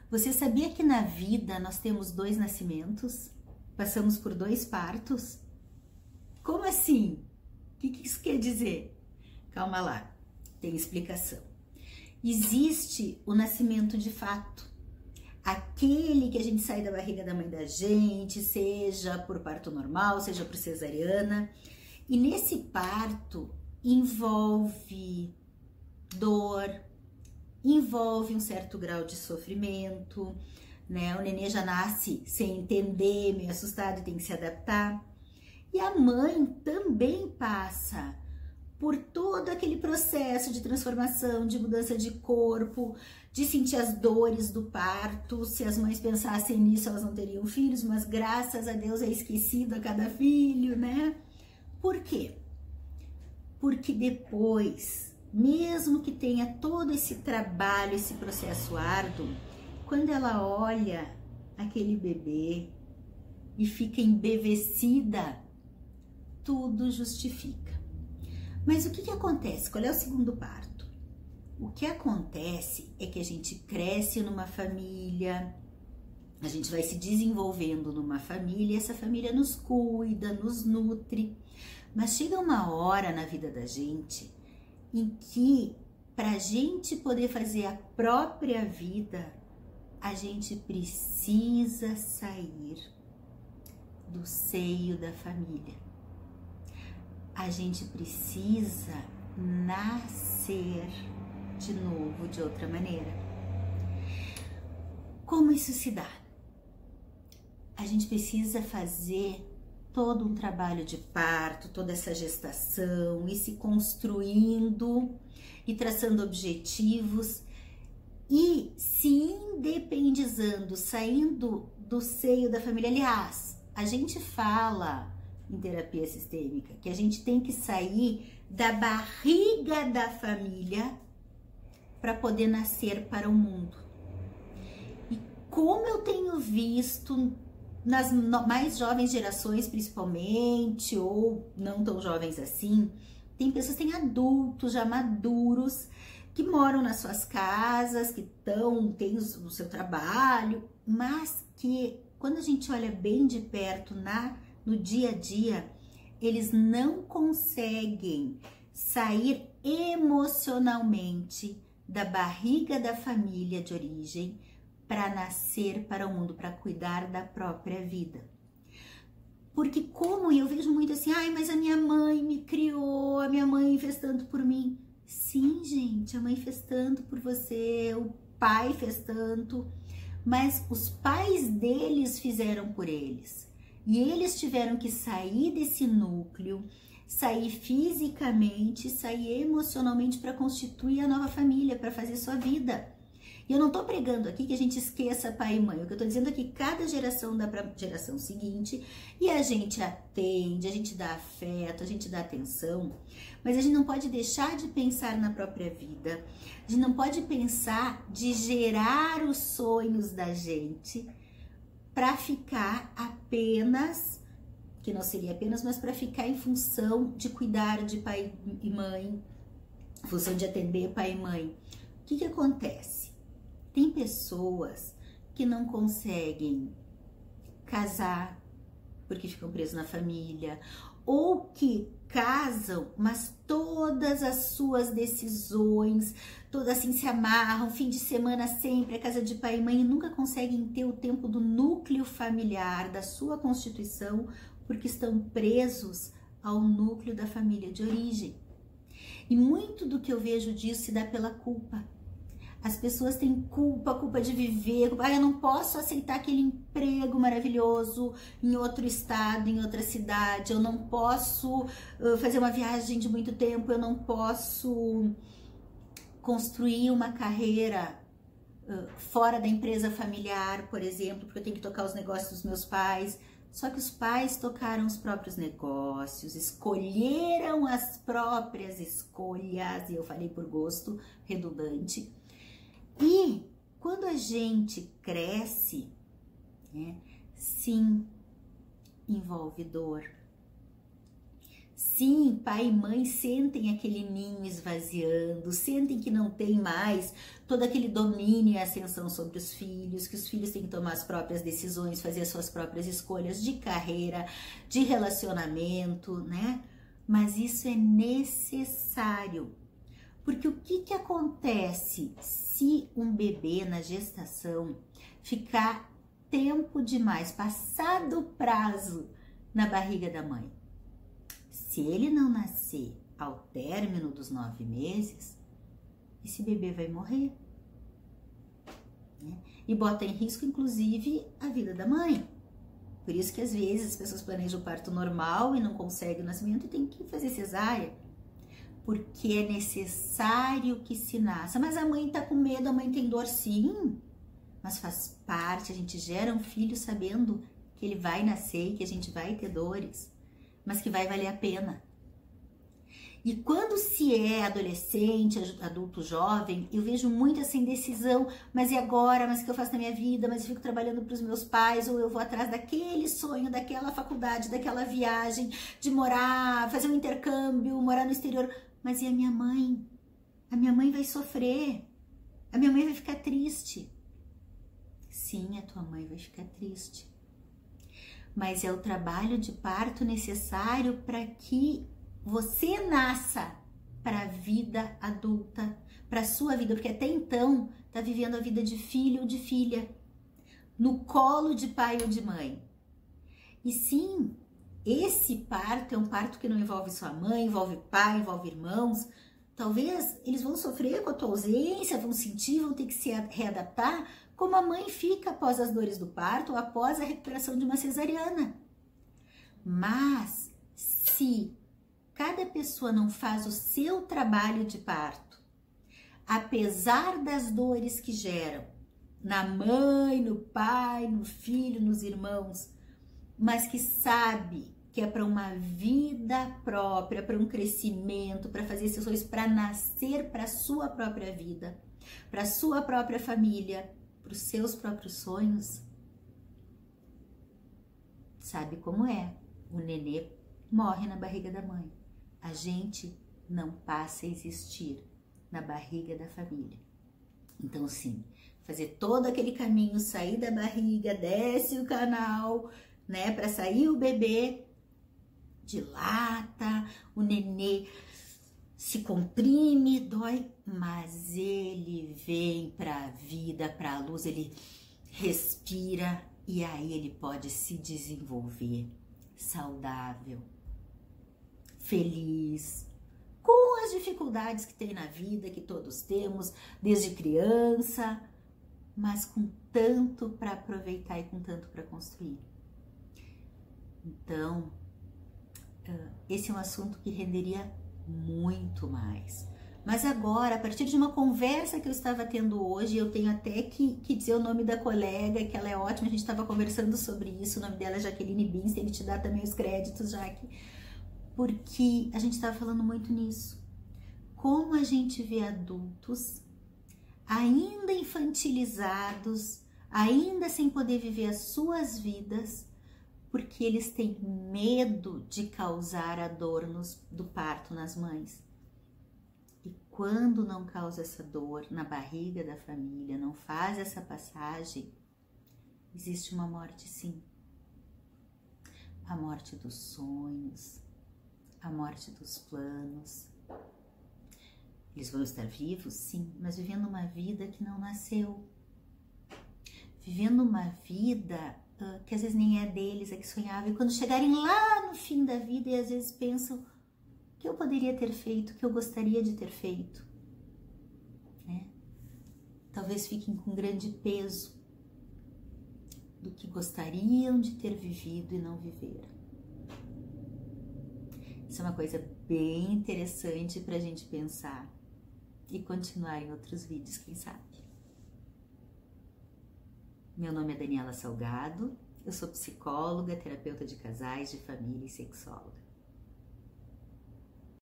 Você sabia que na vida nós temos 2 nascimentos? Passamos por 2 partos? Como assim? O que isso quer dizer? Calma lá, tem explicação. Existe o nascimento de fato, aquele que a gente sai da barriga da mãe da gente, seja por parto normal, seja por cesariana, e nesse parto envolve dor, envolve um certo grau de sofrimento, né? O nenê já nasce sem entender, meio assustado e tem que se adaptar. E a mãe também passa por todo aquele processo de transformação, de mudança de corpo, de sentir as dores do parto. Se as mães pensassem nisso, elas não teriam filhos, mas graças a Deus é esquecido a cada filho, né? Por quê? Porque depois, mesmo que tenha todo esse trabalho, esse processo árduo, quando ela olha aquele bebê e fica embevecida, tudo justifica. Mas o que acontece? Qual é o segundo parto? O que acontece é que a gente cresce numa família, a gente vai se desenvolvendo numa família, e essa família nos cuida, nos nutre, mas chega uma hora na vida da gente em que, para a gente poder fazer a própria vida, a gente precisa sair do seio da família. A gente precisa nascer de novo de outra maneira. Como isso se dá? A gente precisa fazer todo um trabalho de parto, toda essa gestação, e se construindo e traçando objetivos e se independizando, saindo do seio da família. Aliás, a gente fala em terapia sistêmica que a gente tem que sair da barriga da família para poder nascer para o mundo. E como eu tenho visto nas mais jovens gerações, principalmente, ou não tão jovens assim, tem pessoas, tem adultos já maduros que moram nas suas casas, que têm o seu trabalho, mas que quando a gente olha bem de perto no dia a dia, eles não conseguem sair emocionalmente da barriga da família de origem para nascer para o mundo, para cuidar da própria vida. Porque como eu vejo muito assim, ai, mas a minha mãe me criou, a minha mãe fez tanto por mim. Sim, gente, a mãe fez tanto por você, o pai fez tanto, mas os pais deles fizeram por eles. E eles tiveram que sair desse núcleo, sair fisicamente, sair emocionalmente para constituir a nova família, para fazer sua vida. E eu não tô pregando aqui que a gente esqueça pai e mãe. O que eu tô dizendo é que cada geração dá para a geração seguinte e a gente atende, a gente dá afeto, a gente dá atenção, mas a gente não pode deixar de pensar na própria vida. A gente não pode pensar de gerar os sonhos da gente para ficar apenas, que não seria apenas, mas para ficar em função de cuidar de pai e mãe, em função de atender pai e mãe. O que acontece? Tem pessoas que não conseguem casar porque ficam presos na família, ou que casam, mas todas as suas decisões, todas assim se amarram, fim de semana sempre, a casa de pai e mãe, e nunca conseguem ter o tempo do núcleo familiar, da sua constituição, porque estão presos ao núcleo da família de origem. E muito do que eu vejo disso se dá pela culpa. As pessoas têm culpa de viver. Ah, eu não posso aceitar aquele emprego maravilhoso em outro estado, em outra cidade. Eu não posso fazer uma viagem de muito tempo. Eu não posso construir uma carreira fora da empresa familiar, por exemplo, porque eu tenho que tocar os negócios dos meus pais. Só que os pais tocaram os próprios negócios, escolheram as próprias escolhas, e eu falei por gosto, redundante. E quando a gente cresce, né, sim, envolve dor, Sim, pai e mãe sentem aquele ninho esvaziando, sentem que não tem mais todo aquele domínio e ascensão sobre os filhos, que os filhos têm que tomar as próprias decisões, fazer as suas próprias escolhas de carreira, de relacionamento, né? Mas isso é necessário, porque o que acontece se um bebê na gestação ficar tempo demais, passado o prazo na barriga da mãe? Se ele não nascer ao término dos 9 meses, esse bebê vai morrer, né? E bota em risco, inclusive, a vida da mãe. Por isso que às vezes as pessoas planejam o parto normal e não conseguem o nascimento e tem que fazer cesárea. Porque é necessário que se nasça. Mas a mãe tá com medo, a mãe tem dor, sim. Mas faz parte, a gente gera um filho sabendo que ele vai nascer e que a gente vai ter dores, mas que vai valer a pena. E quando se é adolescente, adulto, jovem, eu vejo muito essa indecisão, mas e agora? Mas o que eu faço na minha vida? Mas eu fico trabalhando para os meus pais, ou eu vou atrás daquele sonho, daquela faculdade, daquela viagem, de morar, fazer um intercâmbio, morar no exterior. Mas e a minha mãe? A minha mãe vai sofrer, a minha mãe vai ficar triste. Sim, a tua mãe vai ficar triste. Mas é o trabalho de parto necessário para que você nasça para a vida adulta, para a sua vida, porque até então está vivendo a vida de filho ou de filha, no colo de pai ou de mãe. E sim, esse parto é um parto que não envolve sua mãe, envolve pai, envolve irmãos. Talvez eles vão sofrer com a tua ausência, vão sentir, vão ter que se readaptar, como a mãe fica após as dores do parto ou após a recuperação de uma cesariana. Mas se cada pessoa não faz o seu trabalho de parto, apesar das dores que geram na mãe, no pai, no filho, nos irmãos, mas que sabe que é para uma vida própria, para um crescimento, para fazer esses sonhos, para nascer para a sua própria vida, para a sua própria família, para os seus próprios sonhos, sabe como é? O nenê morre na barriga da mãe. A gente não passa a existir na barriga da família. Então, sim, fazer todo aquele caminho, sair da barriga, desce o canal, né, para sair o bebê, dilata, o nenê se comprime, dói, mas ele vem para a vida, para a luz, ele respira e aí ele pode se desenvolver saudável, feliz, com as dificuldades que tem na vida, que todos temos, desde criança, mas com tanto para aproveitar e com tanto para construir. Então, esse é um assunto que renderia muito mais. Mas agora, a partir de uma conversa que eu estava tendo hoje, eu tenho até que dizer o nome da colega, que ela é ótima, a gente estava conversando sobre isso, o nome dela é Jaqueline Bins, tem que te dar também os créditos, Jaque, porque a gente estava falando muito nisso. Como a gente vê adultos ainda infantilizados, ainda sem poder viver as suas vidas, porque eles têm medo de causar a dor do parto nas mães. E quando não causa essa dor na barriga da família, não faz essa passagem, existe uma morte, sim. A morte dos sonhos, a morte dos planos. Eles vão estar vivos, sim, mas vivendo uma vida que não nasceu. Vivendo uma vida que às vezes nem é deles, é que sonhava. E quando chegarem lá no fim da vida, e às vezes pensam o que eu poderia ter feito, o que eu gostaria de ter feito, né? Talvez fiquem com grande peso do que gostariam de ter vivido e não viveram. Isso é uma coisa bem interessante para a gente pensar e continuar em outros vídeos, quem sabe. Meu nome é Daniela Salgado, eu sou psicóloga, terapeuta de casais, de família e sexóloga.